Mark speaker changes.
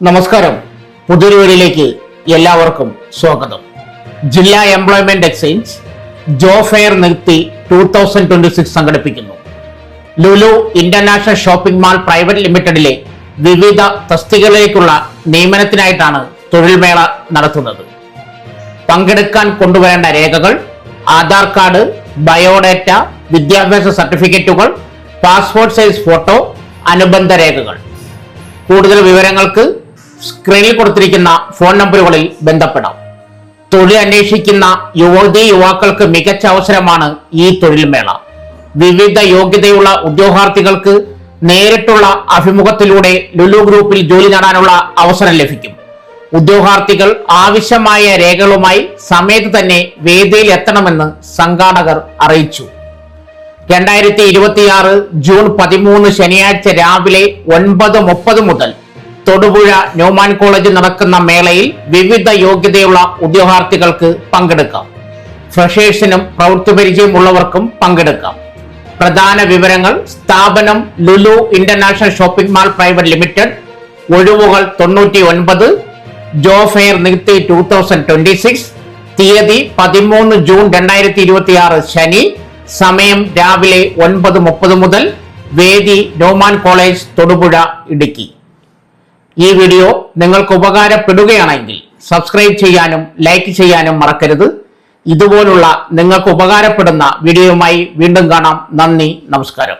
Speaker 1: നമസ്കാരം. പുതിയൊരു വീഡിയോയിലേക്ക് എല്ലാവർക്കും സ്വാഗതം. ജില്ലാ എംപ്ലോയ്മെന്റ് എക്സ്ചേഞ്ച് ജോബ് ഫെയർ നിർത്തി 2026 സംഘടിപ്പിക്കുന്നു. Lulu international shopping mall private ലിമിറ്റഡിലെ വിവിധ തസ്തികകളിലേക്കുള്ള നിയമനത്തിനായിട്ടാണ് തൊഴിൽ മേള നടത്തുന്നത്. പങ്കെടുക്കാൻ കൊണ്ടുവരേണ്ട രേഖകൾ: ആധാർ കാർഡ്, ബയോഡേറ്റ, വിദ്യാഭ്യാസ സർട്ടിഫിക്കറ്റുകൾ, പാസ്പോർട്ട് സൈസ് ഫോട്ടോ, അനുബന്ധ രേഖകൾ. കൂടുതൽ വിവരങ്ങൾക്ക് സ്ക്രീനിൽ കൊടുത്തിരിക്കുന്ന ഫോൺ നമ്പറുകളിൽ ബന്ധപ്പെടാം. തൊഴിൽ അന്വേഷിക്കുന്ന യുവാക്കൾക്ക് മികച്ച അവസരമാണ് ഈ തൊഴിൽ മേള. വിവിധ യോഗ്യതയുള്ള ഉദ്യോഗാർത്ഥികൾക്ക് നേരിട്ടുള്ള അഭിമുഖത്തിലൂടെ ലുലു ഗ്രൂപ്പിൽ ജോലി നേടാനുള്ള അവസരം ലഭിക്കും. ഉദ്യോഗാർത്ഥികൾ ആവശ്യമായ രേഖകളുമായി സമയത്ത് തന്നെ വേദിയിൽ എത്തണമെന്ന് സംഘാടകർ അറിയിച്ചു. 2026 ജൂൺ 13 ശനിയാഴ്ച രാവിലെ 9:30 മുതൽ തൊടുപുഴ ന്യൂമാൻ കോളേജിൽ നടക്കുന്ന മേളയിൽ വിവിധ യോഗ്യതയുള്ള ഉദ്യോഗാർത്ഥികൾക്ക് പങ്കെടുക്കാം. ഫ്രഷേഴ്സിനും പ്രവൃത്തി പരിചയമുള്ളവർക്കും പങ്കെടുക്കാം. പ്രധാന വിവരങ്ങൾ: സ്ഥാപനം Lulu international shopping mall private limited, ഒഴിവുകൾ 99, ജോബ് ഫെയർ നിർത്തി 2026, തീയതി 13 ജൂൺ 2026 ശനി, സമയം രാവിലെ 9:30 മുതൽ, വേദി ന്യൂമാൻ കോളേജ്, തൊടുപുഴ, ഇടുക്കി. ഈ വീഡിയോ നിങ്ങൾക്ക് ഉപകാരപ്പെടുകയാണെങ്കിൽ സബ്സ്ക്രൈബ് ചെയ്യാനും ലൈക്ക് ചെയ്യാനും മറക്കരുത്. ഇതുപോലുള്ള നിങ്ങൾക്ക് ഉപകാരപ്പെടുന്ന വീഡിയോയുമായി വീണ്ടും കാണാം. നന്ദി, നമസ്കാരം.